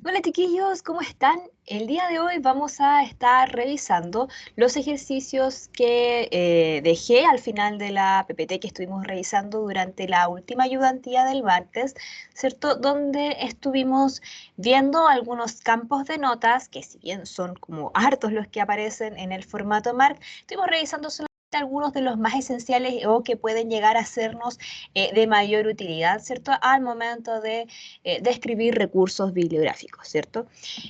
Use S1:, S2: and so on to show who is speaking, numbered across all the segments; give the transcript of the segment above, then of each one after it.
S1: Hola chiquillos, ¿cómo están? El día de hoy vamos a estar revisando los ejercicios que dejé al final de la PPT que estuvimos revisando durante la última ayudantía del martes, ¿cierto? Donde estuvimos viendo algunos campos de notas, que si bien son como hartos los que aparecen en el formato MARC, estuvimos revisando solamente algunos de los más esenciales o que pueden llegar a sernos de mayor utilidad, ¿cierto? Al momento de escribir recursos bibliográficos, ¿cierto?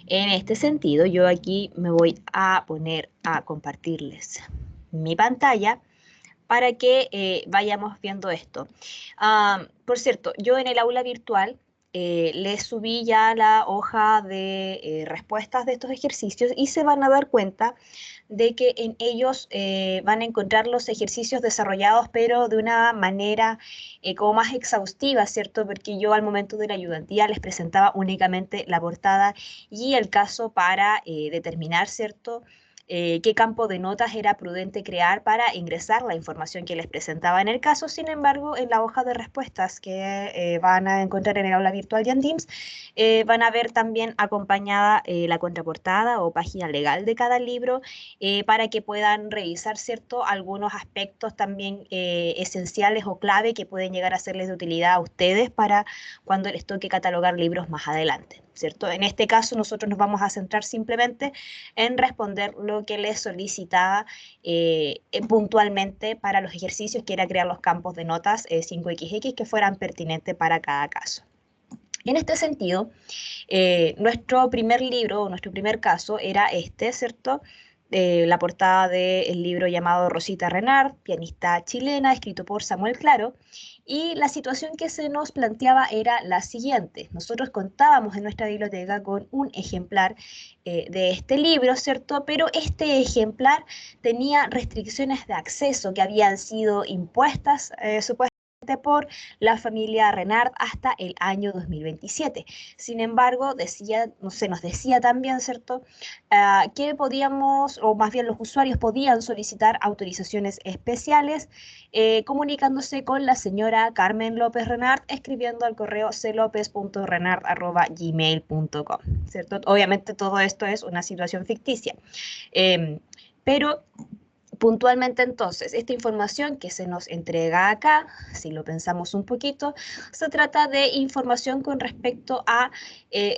S1: En este sentido, yo aquí me voy a poner a compartirles mi pantalla para que vayamos viendo esto. Por cierto, yo en el aula virtual les subí ya la hoja de respuestas de estos ejercicios y se van a dar cuenta de que en ellos van a encontrar los ejercicios desarrollados, pero de una manera como más exhaustiva, ¿cierto? Porque yo al momento de la ayudantía les presentaba únicamente la portada y el caso para determinar, ¿cierto? Qué campo de notas era prudente crear para ingresar la información que les presentaba en el caso. Sin embargo, en la hoja de respuestas que van a encontrar en el aula virtual y en Teams, van a ver también acompañada la contraportada o página legal de cada libro para que puedan revisar, ¿cierto? Algunos aspectos también esenciales o clave que pueden llegar a serles de utilidad a ustedes para cuando les toque catalogar libros más adelante, ¿cierto? En este caso nosotros nos vamos a centrar simplemente en responder lo que les solicitaba puntualmente para los ejercicios, que era crear los campos de notas 5XX que fueran pertinentes para cada caso. En este sentido, nuestro primer libro, nuestro primer caso era este, ¿cierto? La portada del libro llamado Rosita Renard, pianista chilena, escrito por Samuel Claro, y la situación que se nos planteaba era la siguiente. Nosotros contábamos en nuestra biblioteca con un ejemplar de este libro, ¿cierto? Pero este ejemplar tenía restricciones de acceso que habían sido impuestas, supuestamente por la familia Renard hasta el año 2027. Sin embargo, decía, no sé, nos decía también, ¿cierto?, que podíamos, o más bien los usuarios podían solicitar autorizaciones especiales comunicándose con la señora Carmen López Renard, escribiendo al correo clopez.renard@gmail.com, ¿cierto? Obviamente todo esto es una situación ficticia, pero puntualmente entonces, esta información que se nos entrega acá, si lo pensamos un poquito, se trata de información con respecto a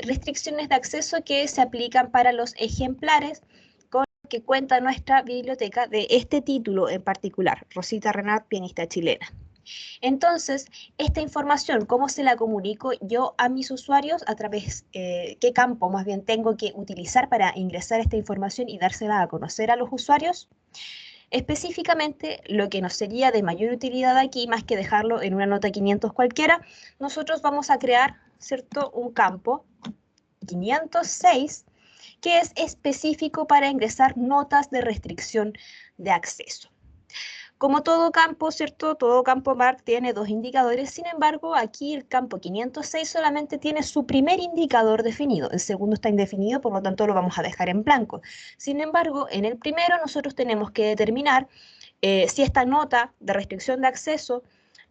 S1: restricciones de acceso que se aplican para los ejemplares con que cuenta nuestra biblioteca de este título en particular, Rosita Renard, pianista chilena. Entonces, esta información, ¿cómo se la comunico yo a mis usuarios? A través, ¿qué campo más bien tengo que utilizar para ingresar esta información y dársela a conocer a los usuarios? Específicamente, lo que nos sería de mayor utilidad aquí, más que dejarlo en una nota 500 cualquiera, nosotros vamos a crear, ¿cierto?, un campo 506 que es específico para ingresar notas de restricción de acceso. Como todo campo, ¿cierto? Todo campo MARC tiene dos indicadores, sin embargo, aquí el campo 506 solamente tiene su primer indicador definido, el segundo está indefinido, por lo tanto lo vamos a dejar en blanco. Sin embargo, en el primero nosotros tenemos que determinar si esta nota de restricción de acceso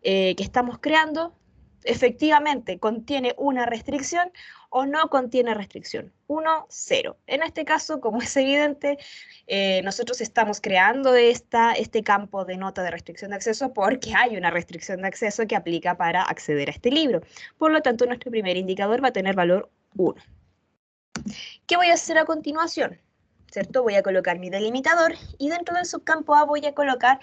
S1: que estamos creando efectivamente contiene una restricción o no contiene restricción. 1, 0. En este caso, como es evidente, nosotros estamos creando este campo de nota de restricción de acceso porque hay una restricción de acceso que aplica para acceder a este libro. Por lo tanto, nuestro primer indicador va a tener valor 1. ¿Qué voy a hacer a continuación? ¿Cierto? Voy a colocar mi delimitador y dentro del subcampo A voy a colocar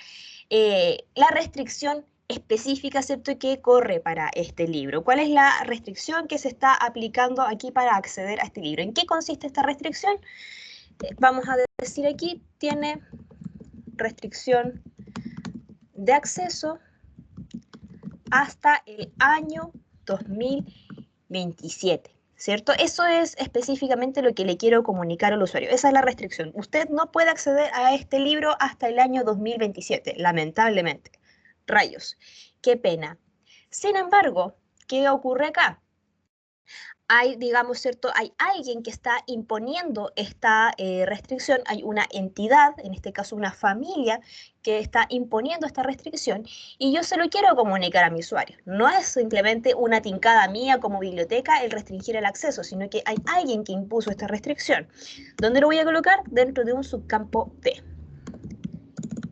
S1: la restricción específica, ¿cierto?, que corre para este libro. ¿Cuál es la restricción que se está aplicando aquí para acceder a este libro? ¿En qué consiste esta restricción? Vamos a decir aquí, tiene restricción de acceso hasta el año 2027. ¿Cierto? Eso es específicamente lo que le quiero comunicar al usuario. Esa es la restricción. Usted no puede acceder a este libro hasta el año 2027, lamentablemente. Rayos, qué pena. Sin embargo, ¿qué ocurre acá? hay, digamos, ¿cierto? Hay alguien que está imponiendo esta restricción, hay una entidad, en este caso una familia, que está imponiendo esta restricción y yo se lo quiero comunicar a mi usuario. No es simplemente una tincada mía como biblioteca el restringir el acceso, sino que hay alguien que impuso esta restricción. ¿Dónde lo voy a colocar? Dentro de un subcampo D.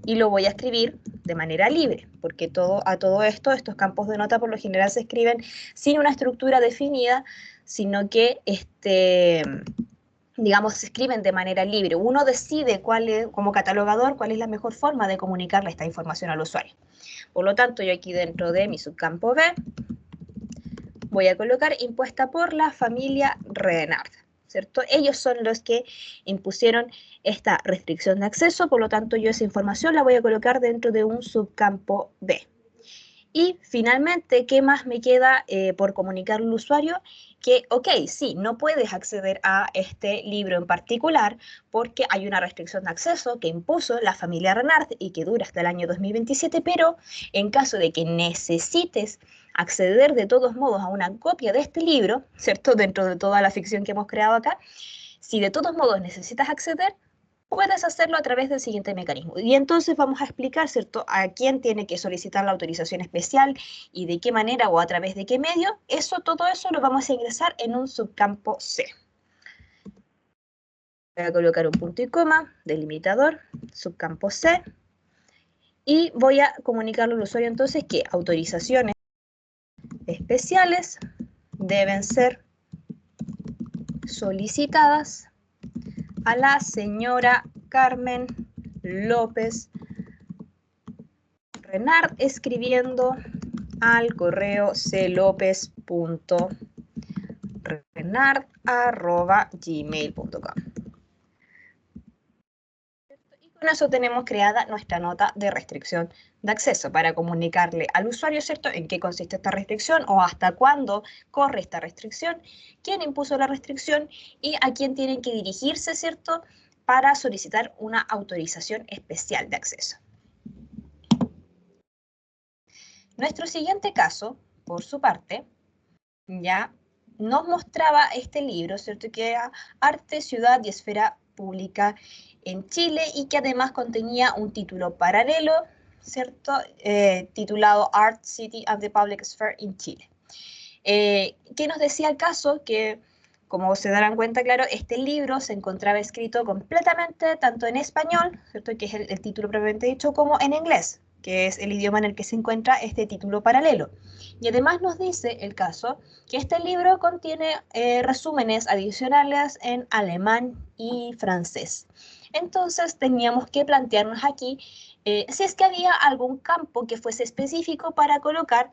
S1: Y lo voy a escribir de manera libre, porque a todo esto, estos campos de nota por lo general se escriben sin una estructura definida, sino que, digamos, se escriben de manera libre. Uno decide como catalogador, cuál es la mejor forma de comunicarle esta información al usuario. Por lo tanto, yo aquí dentro de mi subcampo B voy a colocar impuesta por la familia Renard, ¿cierto? Ellos son los que impusieron esta restricción de acceso, por lo tanto yo esa información la voy a colocar dentro de un subcampo B. Y finalmente, ¿qué más me queda por comunicarle al usuario? Que, ok, sí, no puedes acceder a este libro en particular porque hay una restricción de acceso que impuso la familia Renard y que dura hasta el año 2027, pero en caso de que necesites acceder de todos modos a una copia de este libro, ¿cierto? Dentro de toda la ficción que hemos creado acá, si de todos modos necesitas acceder, puedes hacerlo a través del siguiente mecanismo. Y entonces vamos a explicar, ¿cierto?, a quién tiene que solicitar la autorización especial y de qué manera o a través de qué medio. Todo eso lo vamos a ingresar en un subcampo C. Voy a colocar un punto y coma, delimitador, subcampo C, y voy a comunicarle al usuario entonces que autorizaciones especiales deben ser solicitadas a la señora Carmen López Renard escribiendo al correo clopez.renard@gmail.com. Y con eso tenemos creada nuestra nota de restricción de acceso para comunicarle al usuario, ¿cierto?, en qué consiste esta restricción o hasta cuándo corre esta restricción, quién impuso la restricción y a quién tienen que dirigirse, ¿cierto?, para solicitar una autorización especial de acceso. Nuestro siguiente caso, por su parte, ya nos mostraba este libro, ¿cierto?, que era Arte, Ciudad y Esfera Pública en Chile y que además contenía un título paralelo, ¿cierto?, titulado Art, City and the Public Sphere in Chile. ¿Qué nos decía el caso? Que, como se darán cuenta, claro, este libro se encontraba escrito completamente tanto en español, ¿cierto?, que es el título propiamente dicho, como en inglés, que es el idioma en el que se encuentra este título paralelo. Y además nos dice el caso que este libro contiene resúmenes adicionales en alemán y francés. Entonces teníamos que plantearnos aquí si es que había algún campo que fuese específico para colocar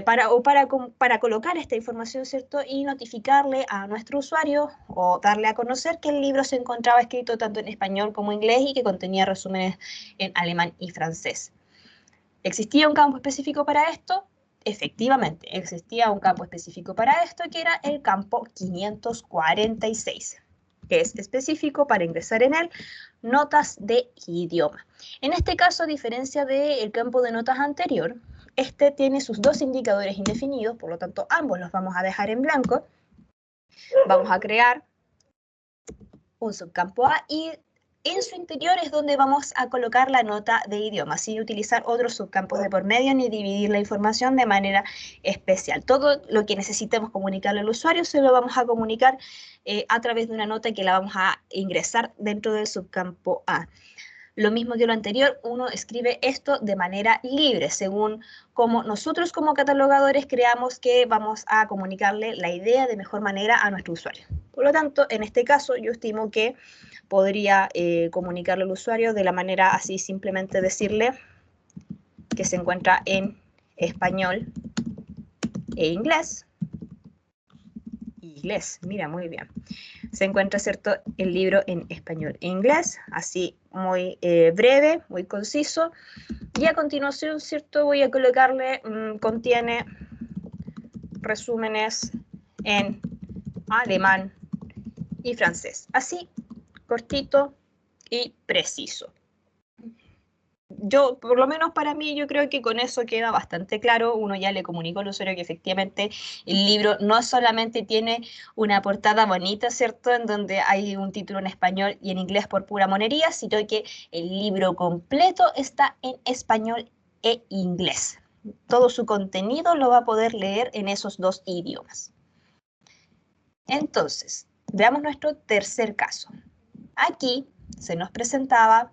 S1: para colocar esta información, ¿cierto? Y notificarle a nuestro usuario o darle a conocer que el libro se encontraba escrito tanto en español como en inglés y que contenía resúmenes en alemán y francés. ¿Existía un campo específico para esto? Efectivamente, existía un campo específico para esto que era el campo 546, que es específico para ingresar en él notas de idioma. En este caso, a diferencia del campo de notas anterior, este tiene sus dos indicadores indefinidos, por lo tanto ambos los vamos a dejar en blanco. Vamos a crear un subcampo A y en su interior es donde vamos a colocar la nota de idioma, sin utilizar otros subcampos de por medio ni dividir la información de manera especial. Todo lo que necesitemos comunicarle al usuario se lo vamos a comunicar a través de una nota que la vamos a ingresar dentro del subcampo A. Lo mismo que lo anterior, uno escribe esto de manera libre, según como nosotros como catalogadores creamos que vamos a comunicarle la idea de mejor manera a nuestro usuario. Por lo tanto, en este caso, yo estimo que podría comunicarle al usuario de la manera así, simplemente decirle que se encuentra en español e inglés. Mira, muy bien. Se encuentra, ¿cierto?, el libro en español e inglés, así muy breve, muy conciso. Y a continuación, ¿cierto?, voy a colocarle, contiene resúmenes en alemán y francés. Así, cortito y preciso. yo, por lo menos para mí, yo creo que con eso queda bastante claro. Uno ya le comunicó al usuario que efectivamente el libro no solamente tiene una portada bonita, ¿cierto?, en donde hay un título en español y en inglés por pura monería, sino que el libro completo está en español e inglés. Todo su contenido lo va a poder leer en esos dos idiomas. Entonces, veamos nuestro tercer caso. Aquí se nos presentaba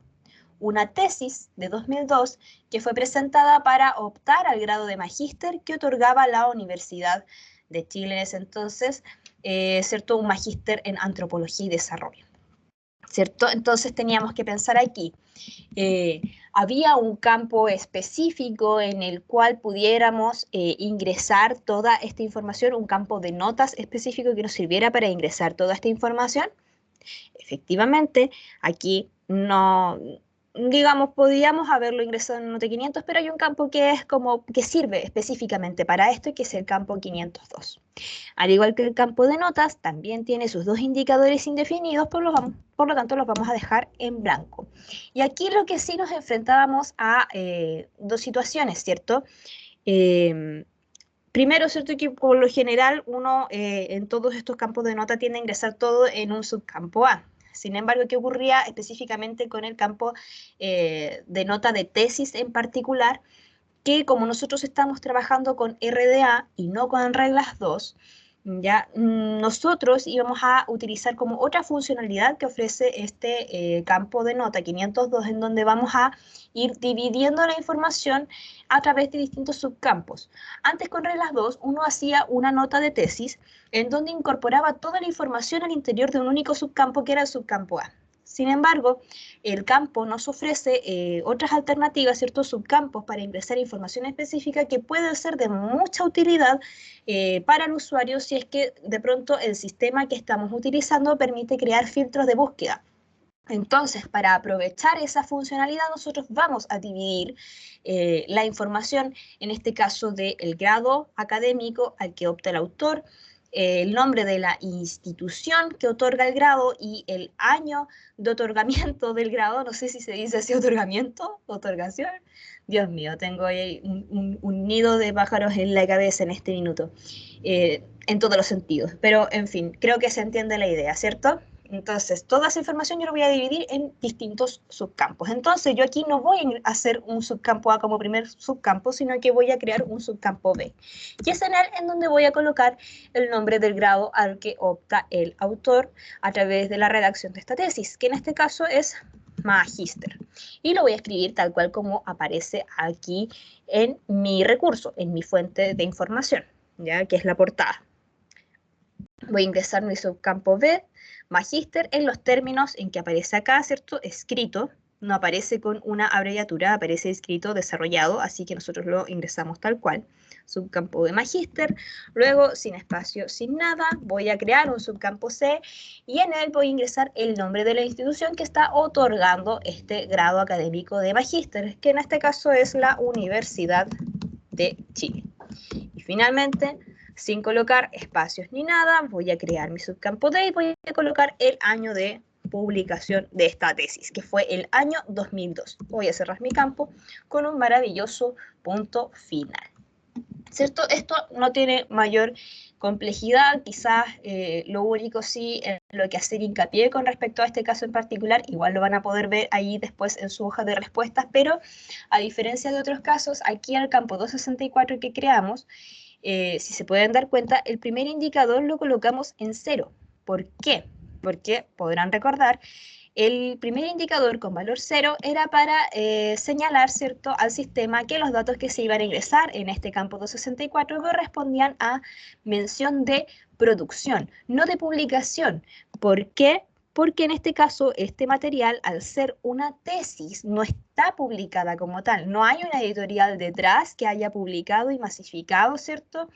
S1: una tesis de 2002 que fue presentada para optar al grado de magíster que otorgaba la Universidad de Chile en ese entonces, ¿cierto? Un magíster en antropología y desarrollo, ¿cierto? Entonces teníamos que pensar aquí, había un campo específico en el cual pudiéramos ingresar toda esta información, un campo de notas específico que nos sirviera para ingresar toda esta información. Efectivamente, aquí no, digamos, podíamos haberlo ingresado en Nota 500, pero hay un campo que es como que sirve específicamente para esto, que es el campo 502. Al igual que el campo de notas, también tiene sus dos indicadores indefinidos, por lo tanto los vamos a dejar en blanco. Y aquí lo que sí nos enfrentábamos a dos situaciones, ¿cierto? Primero, ¿cierto?, que por lo general uno en todos estos campos de nota tiende a ingresar todo en un subcampo A. Sin embargo, ¿qué ocurría específicamente con el campo de nota de tesis en particular? Que como nosotros estamos trabajando con RDA y no con reglas 2, ya nosotros íbamos a utilizar como otra funcionalidad que ofrece este campo de nota 502, en donde vamos a ir dividiendo la información a través de distintos subcampos. Antes con reglas 2 uno hacía una nota de tesis en donde incorporaba toda la información al interior de un único subcampo que era el subcampo A. Sin embargo, el campo nos ofrece otras alternativas, ciertos subcampos para ingresar información específica que pueden ser de mucha utilidad para el usuario si es que de pronto el sistema que estamos utilizando permite crear filtros de búsqueda. Entonces, para aprovechar esa funcionalidad, nosotros vamos a dividir la información, en este caso del grado académico al que opta el autor, el nombre de la institución que otorga el grado y el año de otorgamiento del grado. No sé si se dice así, otorgamiento, otorgación. Dios mío, tengo ahí un nido de pájaros en la cabeza en este minuto, en todos los sentidos. Pero, en fin, creo que se entiende la idea, ¿cierto? Entonces, toda esa información yo la voy a dividir en distintos subcampos. Entonces, yo aquí no voy a hacer un subcampo A como primer subcampo, sino que voy a crear un subcampo B. Y es en él en donde voy a colocar el nombre del grado al que opta el autor a través de la redacción de esta tesis, que en este caso es magíster. Y lo voy a escribir tal cual como aparece aquí en mi recurso, en mi fuente de información, ¿ya? Que es la portada. Voy a ingresar mi subcampo B, magíster, en los términos en que aparece acá, ¿cierto? Escrito, no aparece con una abreviatura, aparece escrito, desarrollado, así que nosotros lo ingresamos tal cual. Subcampo de magíster, luego sin espacio, sin nada, voy a crear un subcampo C y en él voy a ingresar el nombre de la institución que está otorgando este grado académico de magíster, que en este caso es la Universidad de Chile. Y finalmente, sin colocar espacios ni nada, voy a crear mi subcampo D y voy a colocar el año de publicación de esta tesis, que fue el año 2002. Voy a cerrar mi campo con un maravilloso punto final. ¿Cierto? Esto no tiene mayor complejidad, quizás lo único sí en lo que hacer hincapié con respecto a este caso en particular, igual lo van a poder ver ahí después en su hoja de respuestas, pero a diferencia de otros casos, aquí en el campo 264 que creamos, si se pueden dar cuenta, el primer indicador lo colocamos en 0. ¿Por qué? Porque podrán recordar, el primer indicador con valor 0 era para señalar, ¿cierto?, al sistema que los datos que se iban a ingresar en este campo 264 correspondían a mención de producción, no de publicación. ¿Por qué? Porque en este caso, este material, al ser una tesis, no está publicada como tal. No hay una editorial detrás que haya publicado y masificado, ¿cierto?,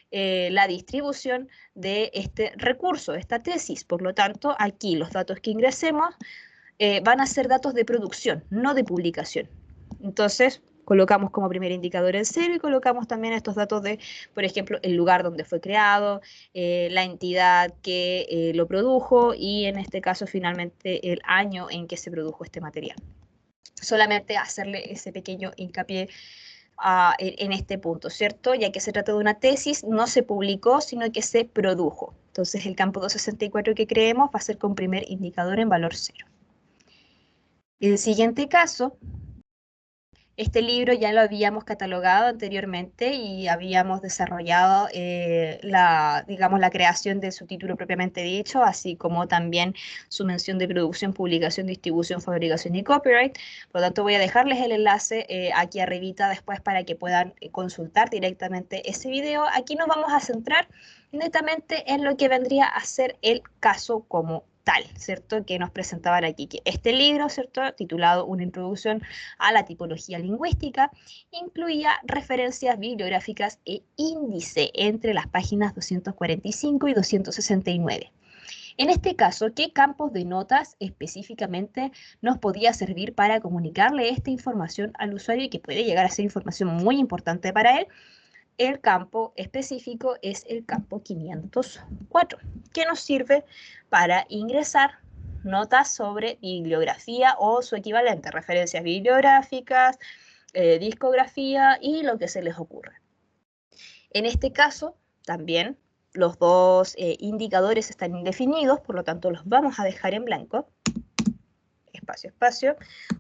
S1: la distribución de este recurso, esta tesis. Por lo tanto, aquí los datos que ingresemos van a ser datos de producción, no de publicación. Entonces, colocamos como primer indicador el 0 y colocamos también estos datos de, por ejemplo, el lugar donde fue creado, la entidad que lo produjo y en este caso finalmente el año en que se produjo este material. solamente hacerle ese pequeño hincapié en este punto, ¿cierto? Ya que se trata de una tesis, no se publicó, sino que se produjo. Entonces, el campo 264 que creemos va a ser con primer indicador en valor 0. El siguiente caso, este libro ya lo habíamos catalogado anteriormente y habíamos desarrollado digamos, la creación de su título propiamente dicho, así como también su mención de producción, publicación, distribución, fabricación y copyright. Por lo tanto, voy a dejarles el enlace aquí arribita después para que puedan consultar directamente ese video. Aquí nos vamos a centrar netamente en lo que vendría a ser el caso como tal, ¿cierto? Que nos presentaban aquí, que este libro, ¿cierto? Titulado Una introducción a la tipología lingüística, incluía referencias bibliográficas e índice entre las páginas 245 y 269. En este caso, ¿qué campos de notas específicamente nos podía servir para comunicarle esta información al usuario y que puede llegar a ser información muy importante para él? El campo específico es el campo 504, que nos sirve para ingresar notas sobre bibliografía o su equivalente, referencias bibliográficas, discografía y lo que se les ocurra. En este caso, también los dos indicadores están indefinidos, por lo tanto los vamos a dejar en blanco. Espacio, espacio.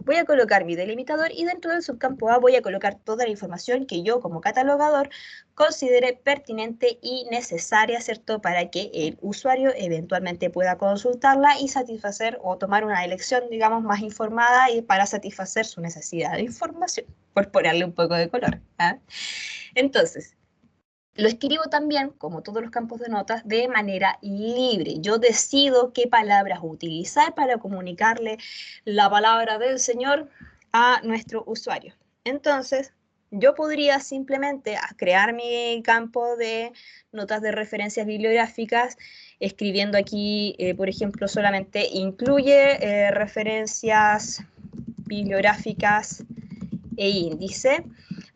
S1: Voy a colocar mi delimitador y dentro del subcampo A voy a colocar toda la información que yo como catalogador considere pertinente y necesaria, ¿cierto? Para que el usuario eventualmente pueda consultarla y satisfacer o tomar una elección, digamos, más informada y para satisfacer su necesidad de información, por ponerle un poco de color. ¿Ah? Entonces, lo escribo también, como todos los campos de notas, de manera libre. Yo decido qué palabras utilizar para comunicarle la palabra del Señor a nuestro usuario. Entonces, yo podría simplemente crear mi campo de notas de referencias bibliográficas, escribiendo aquí, por ejemplo, solamente incluye referencias bibliográficas e índice.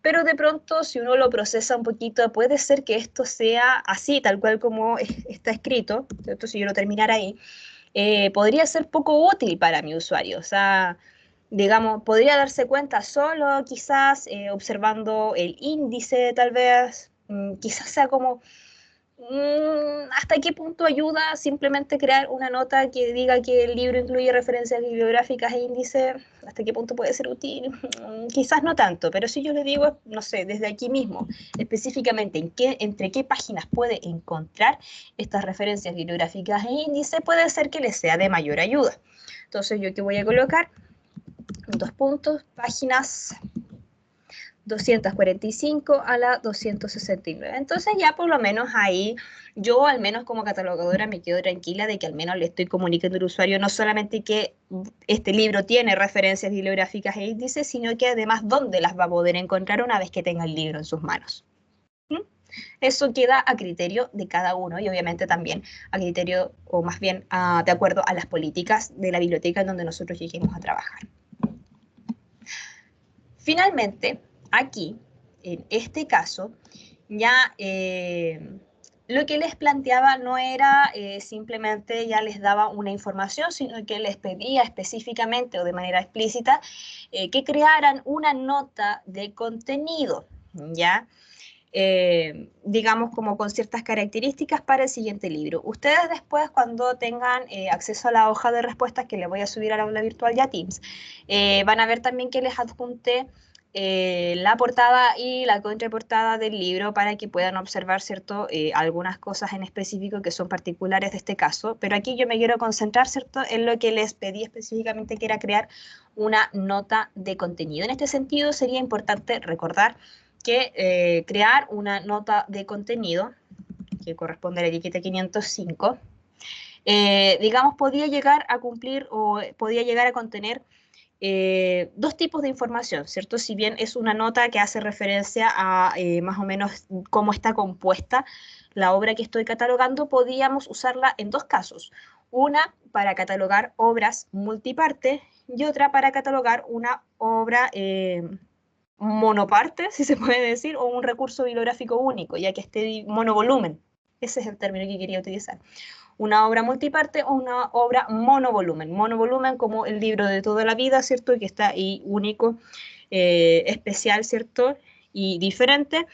S1: Pero de pronto, si uno lo procesa un poquito, puede ser que esto sea así, tal cual como está escrito, ¿cierto? Si yo lo terminara ahí, podría ser poco útil para mi usuario. O sea, digamos, podría darse cuenta solo quizás observando el índice, tal vez, quizás sea como ¿hasta qué punto ayuda simplemente crear una nota que diga que el libro incluye referencias bibliográficas e índices? ¿Hasta qué punto puede ser útil? Quizás no tanto, pero si yo le digo, no sé, desde aquí mismo, específicamente entre qué páginas puede encontrar estas referencias bibliográficas e índices, puede ser que le sea de mayor ayuda. Entonces, ¿yo qué voy a colocar? 2 puntos, páginas 245 a la 269. Entonces ya por lo menos ahí yo al menos como catalogadora me quedo tranquila de que al menos le estoy comunicando al usuario no solamente que este libro tiene referencias bibliográficas e índices, sino que además dónde las va a poder encontrar una vez que tenga el libro en sus manos. Eso queda a criterio de cada uno y obviamente también a criterio, o más bien de acuerdo a las políticas de la biblioteca en donde nosotros lleguemos a trabajar. Finalmente, aquí, en este caso, ya lo que les planteaba no era simplemente ya les daba una información, sino que les pedía específicamente o de manera explícita que crearan una nota de contenido, ¿ya? Digamos como con ciertas características para el siguiente libro. Ustedes después cuando tengan acceso a la hoja de respuestas que les voy a subir al aula virtual ya Teams, van a ver también que les adjunté la portada y la contraportada del libro para que puedan observar, ¿cierto? Algunas cosas en específico que son particulares de este caso, pero aquí yo me quiero concentrar, ¿cierto? En lo que les pedí específicamente, que era crear una nota de contenido. En este sentido sería importante recordar que crear una nota de contenido, que corresponde a la etiqueta 505, digamos, podía llegar a cumplir o podía llegar a contener dos tipos de información, ¿cierto? Si bien es una nota que hace referencia a más o menos cómo está compuesta la obra que estoy catalogando, podíamos usarla en dos casos. Una para catalogar obras multiparte y otra para catalogar una obra monoparte, si se puede decir, o un recurso bibliográfico único, ya que esté monovolumen. Ese es el término que quería utilizar. Una obra multiparte o una obra monovolumen. Monovolumen como el libro de toda la vida, ¿cierto? Que está ahí único, especial, ¿cierto? Y diferente.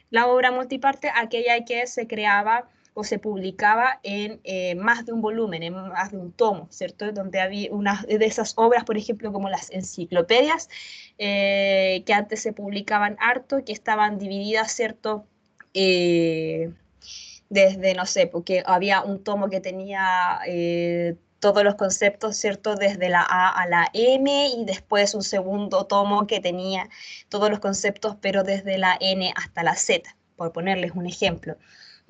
S1: La obra multiparte, aquella que se creaba o se publicaba en más de un volumen, en más de un tomo, ¿cierto? Donde había una de esas obras, por ejemplo, como las enciclopedias, que antes se publicaban harto, que estaban divididas, ¿cierto? Desde, no sé, porque había un tomo que tenía todos los conceptos, ¿cierto? Desde la A a la M y después un segundo tomo que tenía todos los conceptos, pero desde la N hasta la Z, por ponerles un ejemplo.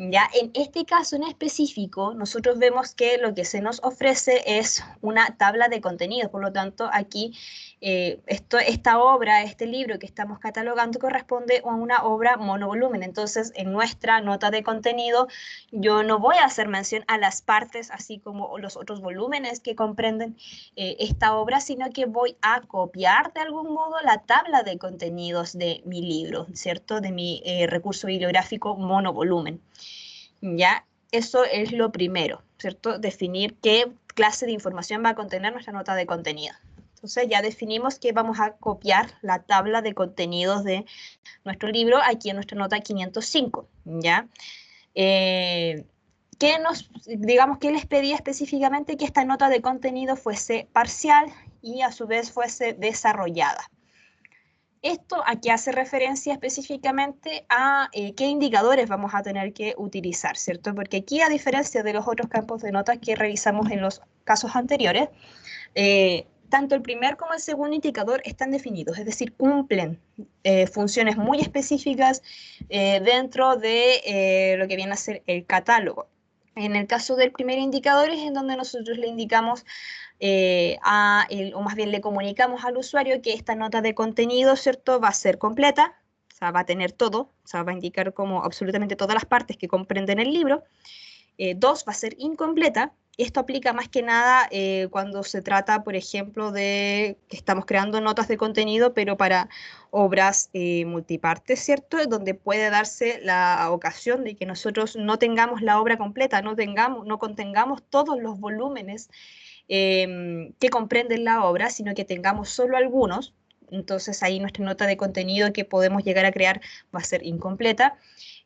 S1: Ya en este caso en específico, nosotros vemos que lo que se nos ofrece es una tabla de contenidos, por lo tanto aquí esta obra, este libro que estamos catalogando corresponde a una obra monovolumen, entonces en nuestra nota de contenido yo no voy a hacer mención a las partes, así como los otros volúmenes que comprenden esta obra, sino que voy a copiar de algún modo la tabla de contenidos de mi libro, ¿cierto? De mi recurso bibliográfico monovolumen. ¿Ya? Eso es lo primero, ¿cierto? Definir qué clase de información va a contener nuestra nota de contenido. Entonces ya definimos que vamos a copiar la tabla de contenidos de nuestro libro aquí en nuestra nota 505, ¿ya? Digamos que les pedía específicamente que esta nota de contenido fuese parcial y a su vez fuese desarrollada. Esto aquí hace referencia específicamente a qué indicadores vamos a tener que utilizar, ¿cierto? Porque aquí, a diferencia de los otros campos de notas que revisamos en los casos anteriores, tanto el primer como el segundo indicador están definidos, es decir, cumplen funciones muy específicas dentro de lo que viene a ser el catálogo. En el caso del primer indicador es en donde nosotros le indicamos o más bien le comunicamos al usuario que esta nota de contenido, ¿cierto?, va a ser completa, o sea, va a tener todo, o sea, va a indicar como absolutamente todas las partes que comprenden el libro. Dos, va a ser incompleta. Esto aplica más que nada cuando se trata, por ejemplo, de que estamos creando notas de contenido, pero para obras multipartes, ¿cierto? Donde puede darse la ocasión de que nosotros no tengamos la obra completa, no contengamos todos los volúmenes que comprenden la obra, sino que tengamos solo algunos. Entonces ahí nuestra nota de contenido que podemos llegar a crear va a ser incompleta.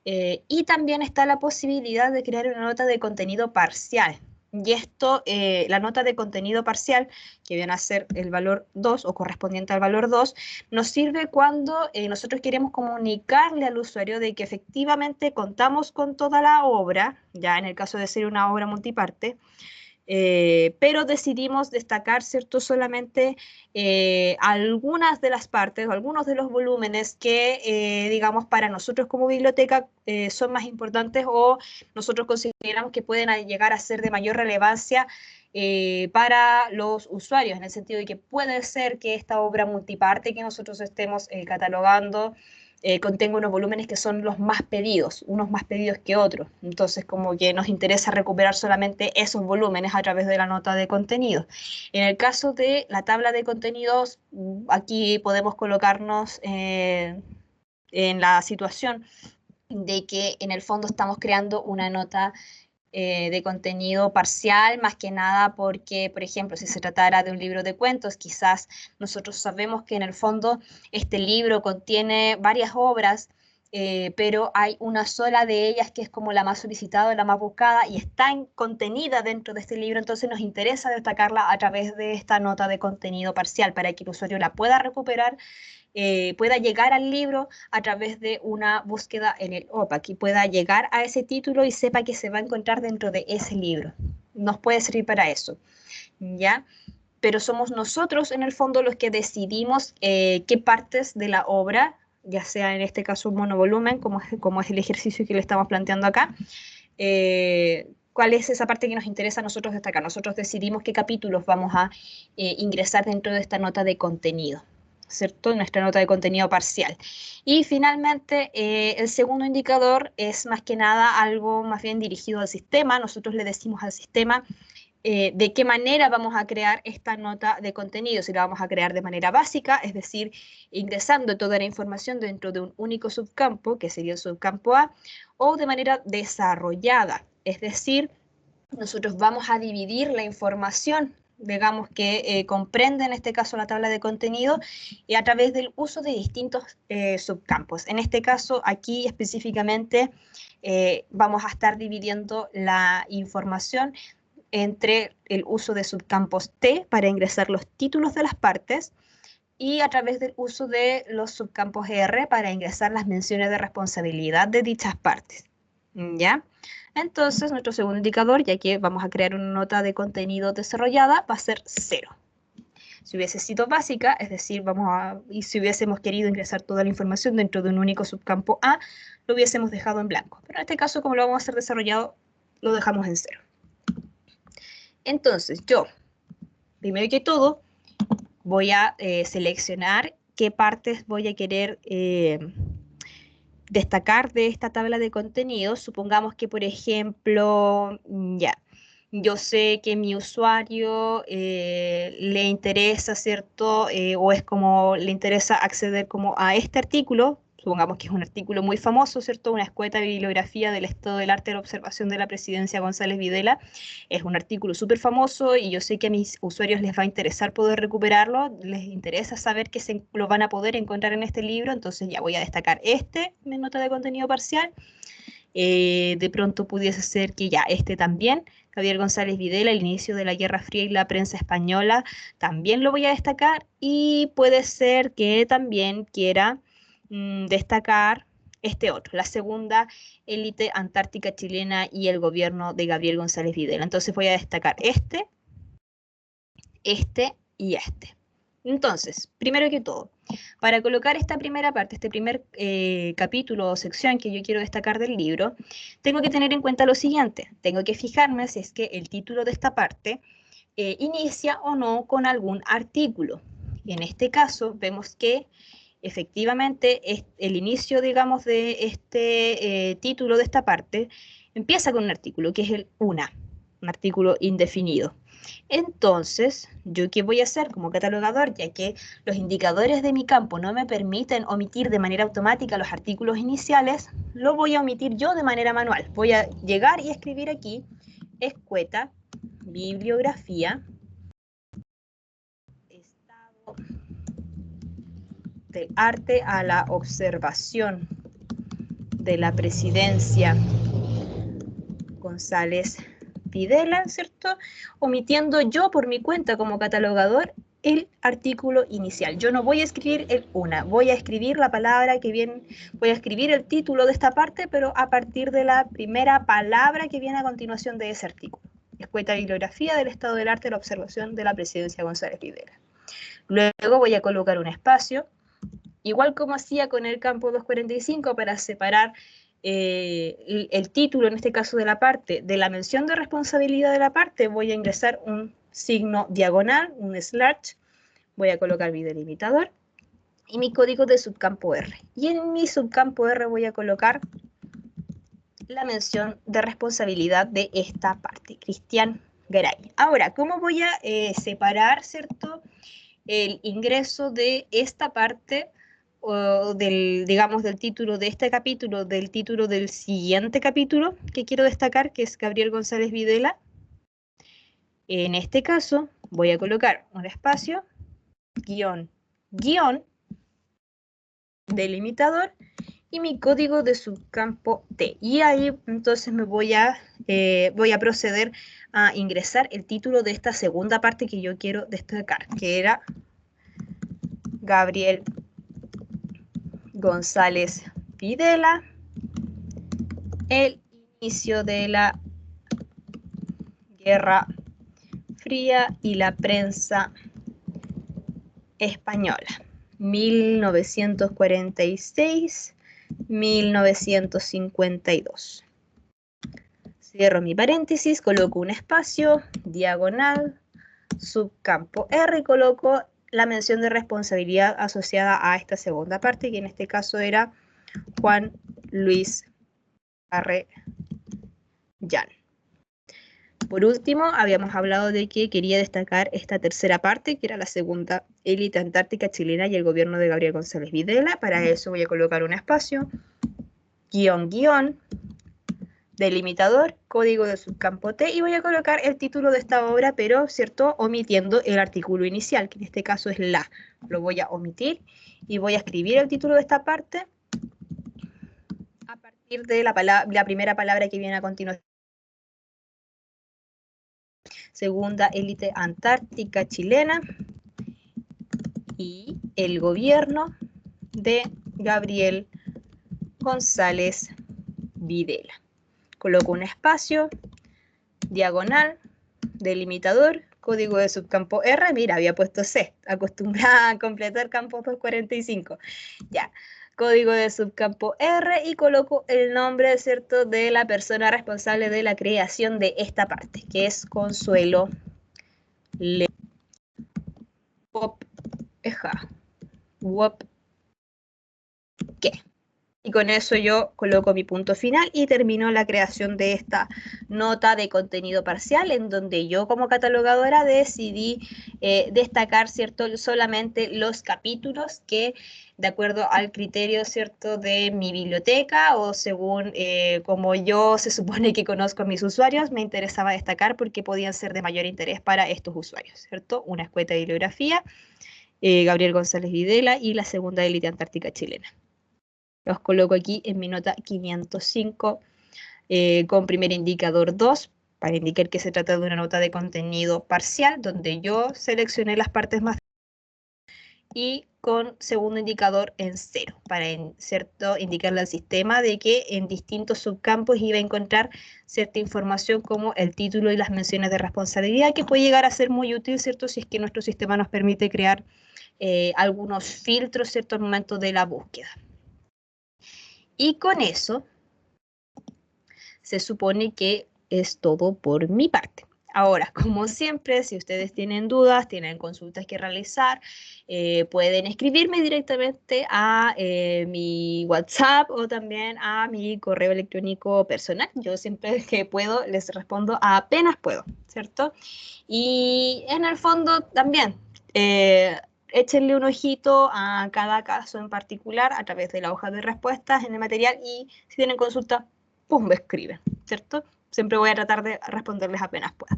S1: Y también está la posibilidad de crear una nota de contenido parcial. Y esto, la nota de contenido parcial, que viene a ser el valor 2 o correspondiente al valor 2, nos sirve cuando nosotros queremos comunicarle al usuario de que efectivamente contamos con toda la obra, ya en el caso de ser una obra multiparte, pero decidimos destacar, ¿cierto?, solamente algunas de las partes o algunos de los volúmenes que, digamos, para nosotros como biblioteca son más importantes o nosotros consideramos que pueden llegar a ser de mayor relevancia para los usuarios, en el sentido de que puede ser que esta obra multiparte que nosotros estemos catalogando contenga unos volúmenes que son los más pedidos, unos más pedidos que otros. Entonces, como que nos interesa recuperar solamente esos volúmenes a través de la nota de contenido. En el caso de la tabla de contenidos, aquí podemos colocarnos en la situación de que en el fondo estamos creando una nota de contenido parcial, más que nada porque, por ejemplo, si se tratara de un libro de cuentos, quizás nosotros sabemos que en el fondo este libro contiene varias obras, pero hay una sola de ellas que es como la más solicitada, la más buscada y está contenida dentro de este libro, entonces nos interesa destacarla a través de esta nota de contenido parcial para que el usuario la pueda recuperar, pueda llegar al libro a través de una búsqueda en el OPAC y pueda llegar a ese título y sepa que se va a encontrar dentro de ese libro. Nos puede servir para eso, ¿ya? Pero somos nosotros en el fondo los que decidimos qué partes de la obra, ya sea en este caso un monovolumen, como es el ejercicio que le estamos planteando acá, cuál es esa parte que nos interesa a nosotros destacar. Nosotros decidimos qué capítulos vamos a ingresar dentro de esta nota de contenido, ¿cierto? Nuestra nota de contenido parcial. Y finalmente, el segundo indicador es más que nada algo más bien dirigido al sistema. Nosotros le decimos al sistema de qué manera vamos a crear esta nota de contenido, si la vamos a crear de manera básica, es decir, ingresando toda la información dentro de un único subcampo, que sería el subcampo A, o de manera desarrollada, es decir, nosotros vamos a dividir la información, digamos que comprende en este caso la tabla de contenido, y a través del uso de distintos subcampos. En este caso, aquí específicamente, vamos a estar dividiendo la información entre el uso de subcampos T para ingresar los títulos de las partes y a través del uso de los subcampos R para ingresar las menciones de responsabilidad de dichas partes. ¿Ya? Entonces, nuestro segundo indicador, ya que vamos a crear una nota de contenido desarrollada, va a ser 0. Si hubiese sido básica, es decir, y si hubiésemos querido ingresar toda la información dentro de un único subcampo A, lo hubiésemos dejado en blanco. Pero en este caso, como lo vamos a hacer desarrollado, lo dejamos en 0. Entonces, yo, primero que todo, voy a seleccionar qué partes voy a querer destacar de esta tabla de contenidos. Supongamos que, por ejemplo, yo sé que mi usuario le interesa, ¿cierto? O es como le interesa acceder como a este artículo. Supongamos que es un artículo muy famoso, ¿cierto? Una escueta bibliografía del estado del arte de la observación de la presidencia González Videla. Es un artículo súper famoso y yo sé que a mis usuarios les va a interesar poder recuperarlo, les interesa saber que lo van a poder encontrar en este libro, entonces ya voy a destacar mi nota de contenido parcial. De pronto pudiese ser que ya este también, Gabriel González Videla, el inicio de la Guerra Fría y la prensa española, también lo voy a destacar, y puede ser que también quiera destacar este otro, la segunda élite antártica chilena y el gobierno de Gabriel González Videla. Entonces voy a destacar este y este. Entonces, primero que todo, para colocar esta primera parte, este primer capítulo o sección que yo quiero destacar del libro, tengo que tener en cuenta lo siguiente. Tengo que fijarme si es que el título de esta parte inicia o no con algún artículo. En este caso, vemos que efectivamente el inicio, digamos, de este título de esta parte empieza con un artículo, que es un artículo indefinido. Entonces, ¿yo qué voy a hacer como catalogador? Ya que los indicadores de mi campo no me permiten omitir de manera automática los artículos iniciales, lo voy a omitir yo de manera manual. Voy a llegar y escribir aquí, escueta, bibliografía, estado del arte a la observación de la presidencia González Videla, ¿cierto? Omitiendo yo por mi cuenta como catalogador el artículo inicial. Yo no voy a escribir el una, voy a escribir la palabra que viene, voy a escribir el título de esta parte, pero a partir de la primera palabra que viene a continuación de ese artículo. Escueta bibliografía del estado del arte de la observación de la presidencia González Videla. Luego voy a colocar un espacio, igual como hacía con el campo 245 para separar el título, en este caso de la parte, de la mención de responsabilidad de la parte, voy a ingresar un signo diagonal, un slash, voy a colocar mi delimitador y mi código de subcampo R. Y en mi subcampo R voy a colocar la mención de responsabilidad de esta parte, Cristian Garay. Ahora, ¿cómo voy a separar, ¿cierto?, el ingreso de esta parte o digamos, del título de este capítulo, del título del siguiente capítulo que quiero destacar, que es Gabriel González Videla? En este caso, voy a colocar un espacio, guión, delimitador y mi código de subcampo T. Y ahí entonces voy a proceder a ingresar el título de esta segunda parte que yo quiero destacar, que era Gabriel González Videla, el inicio de la Guerra Fría y la prensa española, 1946-1952. Cierro mi paréntesis, coloco un espacio, diagonal, subcampo R y coloco la mención de responsabilidad asociada a esta segunda parte, que en este caso era Juan Luis Arrellán. Por último, habíamos hablado de que quería destacar esta tercera parte, que era la segunda élite antártica chilena y el gobierno de Gabriel González Videla. Para eso voy a colocar un espacio, guión, guión, delimitador, código de subcampo T, y voy a colocar el título de esta obra, pero, ¿cierto?, omitiendo el artículo inicial, que en este caso es la. Lo voy a omitir y voy a escribir el título de esta parte a partir de la primera palabra que viene a continuación. Segunda élite antártica chilena y el gobierno de Gabriel González Videla. Coloco un espacio, diagonal, delimitador, código de subcampo R, mira, había puesto C, acostumbrada a completar campos 245. Ya, código de subcampo R y coloco el nombre, ¿cierto?, de la persona responsable de la creación de esta parte, que es Consuelo Le Pop Eja Wop ¿Qué? Y con eso yo coloco mi punto final y termino la creación de esta nota de contenido parcial, en donde yo como catalogadora decidí destacar, ¿cierto?, solamente los capítulos que, de acuerdo al criterio, ¿cierto?, de mi biblioteca o según como yo se supone que conozco a mis usuarios, me interesaba destacar porque podían ser de mayor interés para estos usuarios, ¿cierto? Una escueta de bibliografía, Gabriel González Videla y la segunda élite antártica chilena. Los coloco aquí en mi nota 505 con primer indicador 2 para indicar que se trata de una nota de contenido parcial donde yo seleccioné las partes más y con segundo indicador en 0 para indicarle al sistema de que en distintos subcampos iba a encontrar cierta información como el título y las menciones de responsabilidad, que puede llegar a ser muy útil, ¿cierto?, si es que nuestro sistema nos permite crear algunos filtros, ¿cierto?, al momento de la búsqueda. Y con eso se supone que es todo por mi parte. Ahora, como siempre, si ustedes tienen dudas, tienen consultas que realizar, pueden escribirme directamente a mi WhatsApp o también a mi correo electrónico personal. Yo siempre que puedo les respondo apenas puedo, ¿cierto? Y en el fondo también, échenle un ojito a cada caso en particular a través de la hoja de respuestas en el material y si tienen consulta, pum, me escriben, ¿cierto? Siempre voy a tratar de responderles apenas pueda.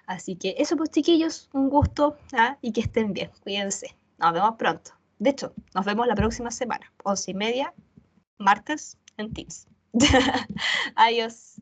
S1: Así que eso pues, chiquillos, un gusto y que estén bien, cuídense. Nos vemos pronto. De hecho, nos vemos la próxima semana, 11:30, martes, en Teams. Adiós.